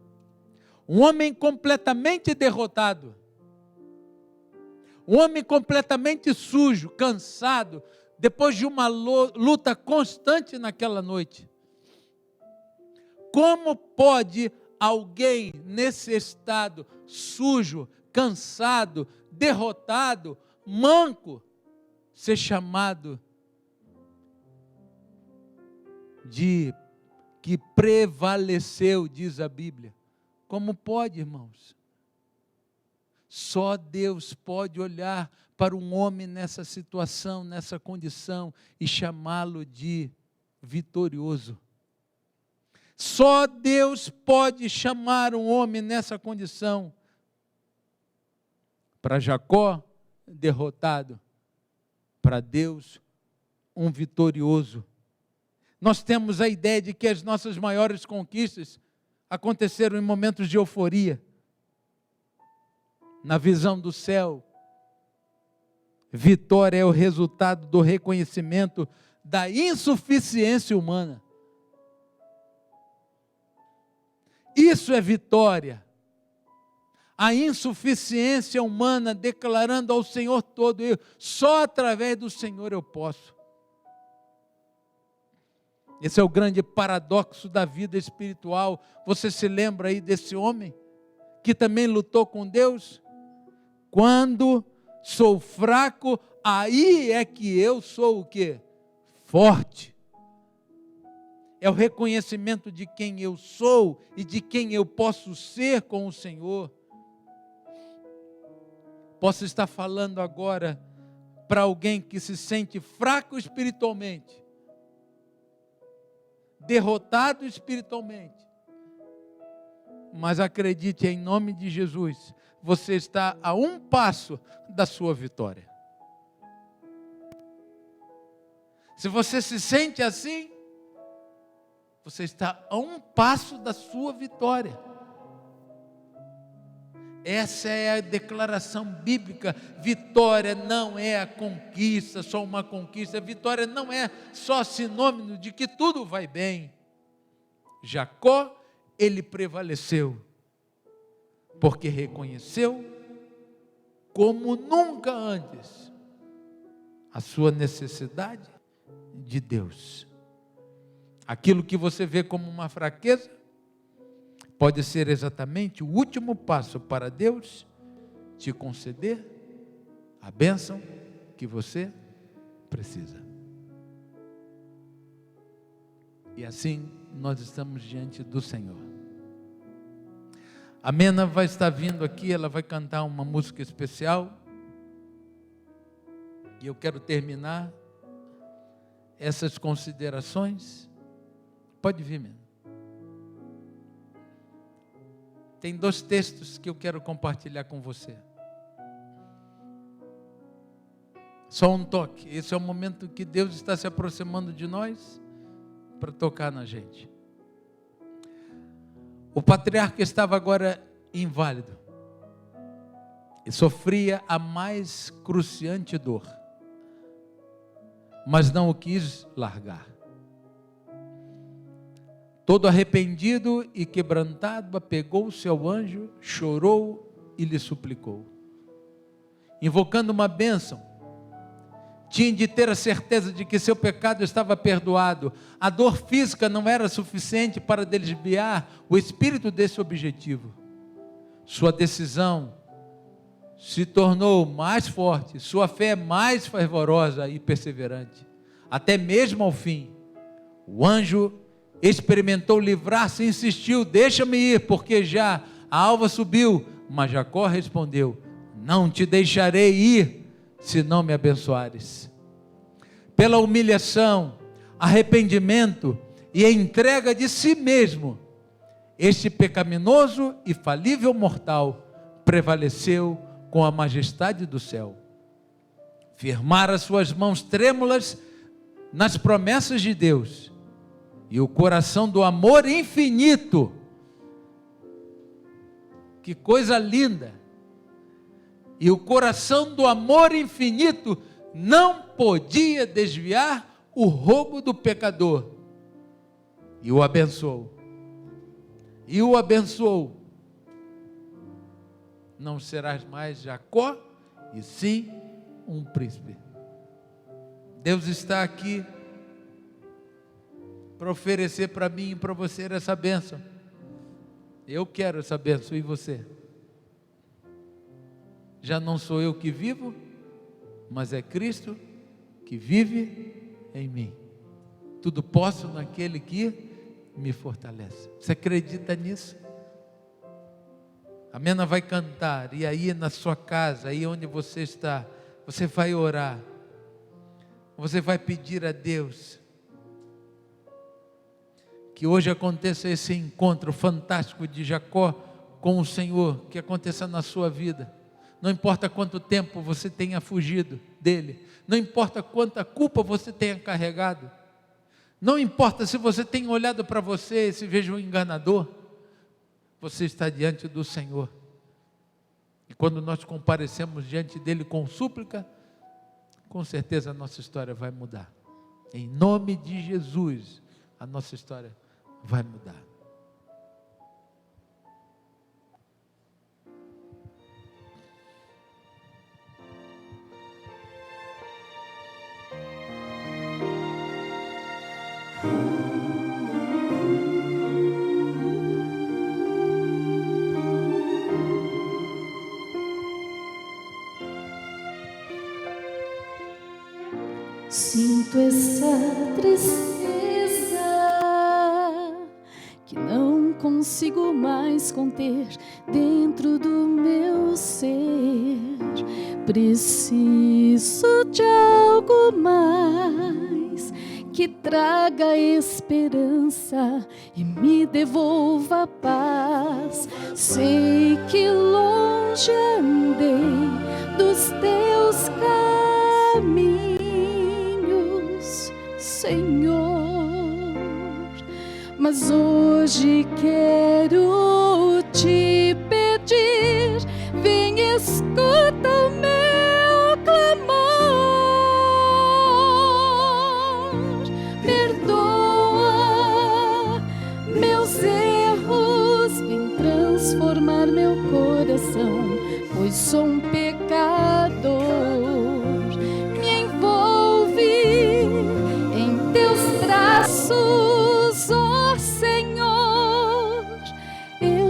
Um homem completamente derrotado. Um homem completamente sujo, cansado, depois de uma luta constante naquela noite. Como pode alguém nesse estado, sujo, cansado, derrotado, manco, ser chamado de que prevaleceu, diz a Bíblia? Como pode, irmãos? Só Deus pode olhar para um homem nessa situação, nessa condição, e chamá-lo de vitorioso. Só Deus pode chamar um homem nessa condição. Para Jacó, derrotado. Para Deus, um vitorioso. Nós temos a ideia de que as nossas maiores conquistas aconteceram em momentos de euforia. Na visão do céu, vitória é o resultado do reconhecimento da insuficiência humana. Isso é vitória. A insuficiência humana declarando ao Senhor todo eu. Só através do Senhor eu posso. Esse é o grande paradoxo da vida espiritual. Você se lembra aí desse homem que também lutou com Deus? Quando sou fraco, aí é que eu sou o quê? Forte. É o reconhecimento de quem eu sou e de quem eu posso ser com o Senhor. Posso estar falando agora para alguém que se sente fraco espiritualmente, derrotado espiritualmente, mas acredite, em nome de Jesus, você está a um passo da sua vitória. Se você se sente assim, você está a um passo da sua vitória. Essa é a declaração bíblica. Vitória não é a conquista, só uma conquista. Vitória não é só sinônimo de que tudo vai bem. Jacó, ele prevaleceu, porque reconheceu como nunca antes a sua necessidade de Deus. Aquilo que você vê como uma fraqueza, pode ser exatamente o último passo para Deus te conceder a bênção que você precisa. E assim nós estamos diante do Senhor. A Mena vai estar vindo aqui, ela vai cantar uma música especial. E eu quero terminar essas considerações. Pode vir, Mena. Tem 2 textos que eu quero compartilhar com você. Só um toque. Esse é o momento que Deus está se aproximando de nós para tocar na gente. O patriarca estava agora inválido. e sofria a mais cruciante dor, mas não o quis largar. Todo arrependido e quebrantado, apegou-se ao anjo, chorou e lhe suplicou. Invocando uma bênção, tinha de ter a certeza de que seu pecado estava perdoado. A dor física não era suficiente para desviar o espírito desse objetivo. Sua decisão se tornou mais forte, sua fé mais fervorosa e perseverante. Até mesmo ao fim, o anjo experimentou livrar-se e insistiu: deixa-me ir, porque já a alva subiu. Mas Jacó respondeu: não te deixarei ir, se não me abençoares. Pela humilhação, arrependimento e a entrega de si mesmo, este pecaminoso e falível mortal prevaleceu com a majestade do céu. Firmara suas mãos trêmulas nas promessas de Deus, e o coração do amor infinito, que coisa linda, e o coração do amor infinito não podia desviar o rogo do pecador, e o abençoou, não serás mais Jacó, e sim um príncipe. Deus está aqui para oferecer para mim e para você essa bênção. Eu quero essa bênção, e você? Já não sou eu que vivo, mas é Cristo que vive em mim. Tudo posso naquele que me fortalece. Você acredita nisso? A Mena vai cantar, e aí na sua casa, aí onde você está, você vai orar, você vai pedir a Deus que hoje aconteça esse encontro fantástico de Jacó com o Senhor, que aconteça na sua vida. Não importa quanto tempo você tenha fugido dele, não importa quanta culpa você tenha carregado, não importa se você tem olhado para você e se veja um enganador, você está diante do Senhor, e quando nós comparecemos diante dele com súplica, com certeza a nossa história vai mudar. Em nome de Jesus, a nossa história vai mudar. Sinto essa tristeza que não consigo mais conter dentro do meu ser. Preciso de algo mais que traga esperança e me devolva a paz. Sei que longe andei dos teus caminhos, Senhor, mas hoje quero te pedir, vem, escuta o meu clamor, perdoa meus erros, vem transformar meu coração, pois sou um pecador.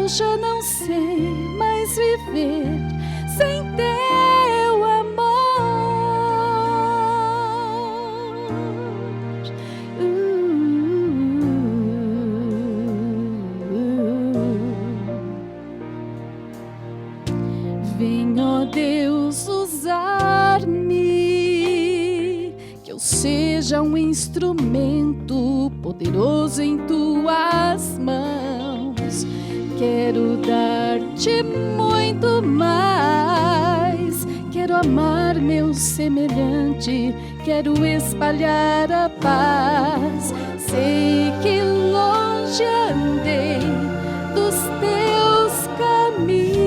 Já não sei mais viver sem teu amor. Vem, ó Deus, usar-me, que eu seja um instrumento poderoso em tuas mãos. Quero dar-te muito mais, quero amar meu semelhante, quero espalhar a paz. Sei que longe andei dos teus caminhos,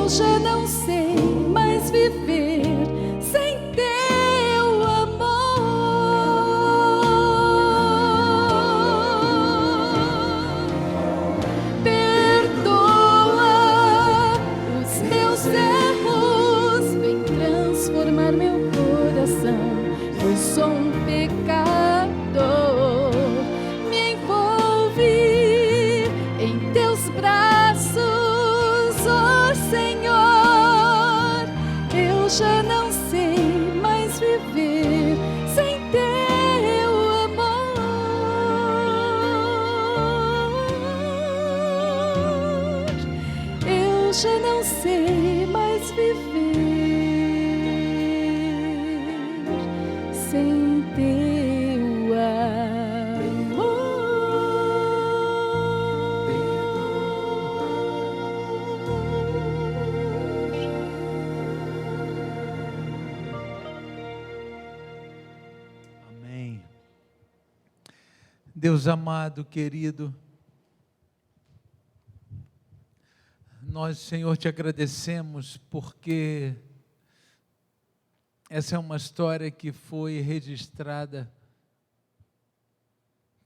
Eu já não sei mais viver sem teu amor. Perdoa os meus erros, vem transformar meu coração, pois sou um pecador. Me envolve em teus braços, ó Senhor. Eu já não sei mais viver sem teu amor. Eu já não sei mais viver sem teu Amém. Deus amado, querido, nós, Senhor, te agradecemos porque essa é uma história que foi registrada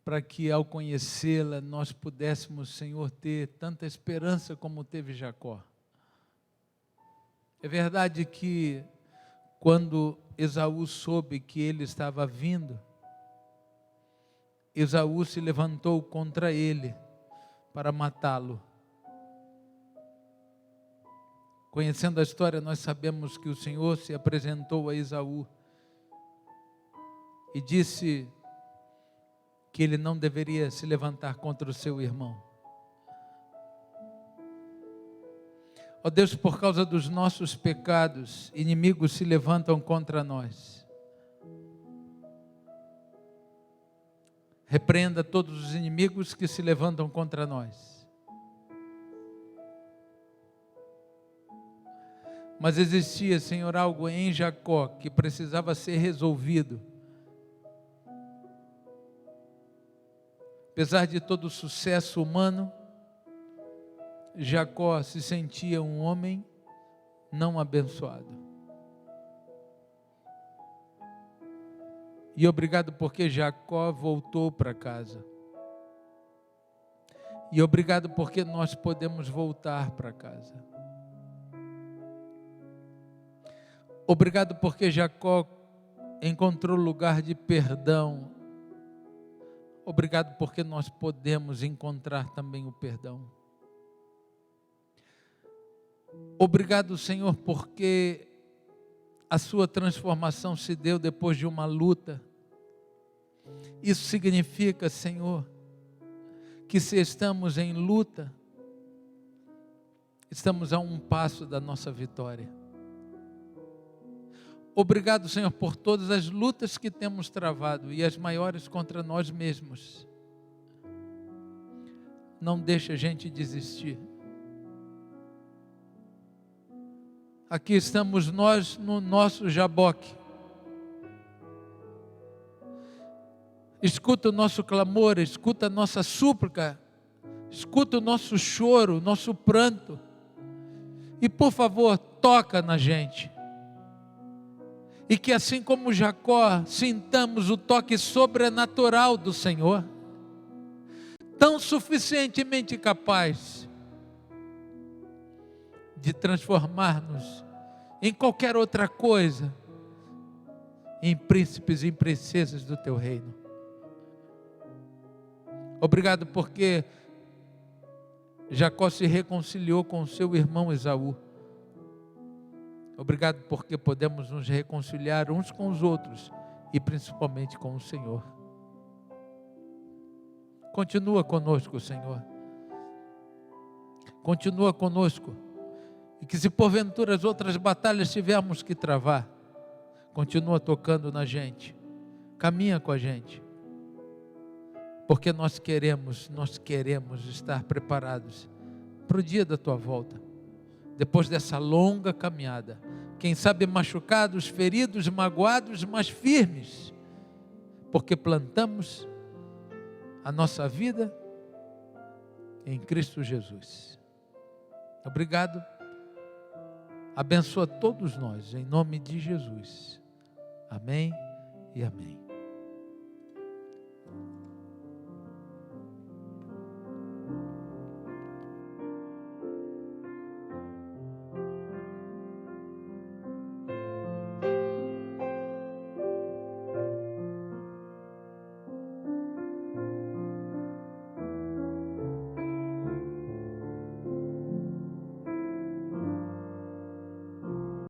para que, ao conhecê-la, nós pudéssemos, Senhor, ter tanta esperança como teve Jacó. É verdade que, quando Esaú soube que ele estava vindo, Esaú se levantou contra ele para matá-lo. Conhecendo a história, nós sabemos que o Senhor se apresentou a Esaú e disse que ele não deveria se levantar contra o seu irmão. Ó Deus, por causa dos nossos pecados, inimigos se levantam contra nós. Repreenda todos os inimigos que se levantam contra nós. Mas existia, Senhor, algo em Jacó que precisava ser resolvido. Apesar de todo o sucesso humano, Jacó se sentia um homem não abençoado. E obrigado porque Jacó voltou para casa. E obrigado porque nós podemos voltar para casa. Obrigado porque Jacó encontrou lugar de perdão. Obrigado porque nós podemos encontrar também o perdão. Obrigado, Senhor, porque a sua transformação se deu depois de uma luta. Isso significa, Senhor, que se estamos em luta, estamos a um passo da nossa vitória. Obrigado, Senhor, por todas as lutas que temos travado e as maiores contra nós mesmos. Não deixa a gente desistir. Aqui estamos nós no nosso Jaboque. Escuta o nosso clamor, escuta a nossa súplica, escuta o nosso choro, o nosso pranto. E por favor, toca na gente. E que assim como Jacó, sintamos o toque sobrenatural do Senhor, tão suficientemente capaz de transformar-nos em qualquer outra coisa, em príncipes e princesas do teu reino. Obrigado porque Jacó se reconciliou com seu irmão Esaú. Obrigado porque podemos nos reconciliar uns com os outros e principalmente com o Senhor. Continua conosco, Senhor. Continua conosco. E que se porventura as outras batalhas tivermos que travar, continua tocando na gente. Caminha com a gente. Porque nós queremos estar preparados para o dia da tua volta. Depois dessa longa caminhada, quem sabe machucados, feridos, magoados, mas firmes, porque plantamos a nossa vida em Cristo Jesus. Obrigado, Abençoa todos nós, em nome de Jesus. Amém e amém.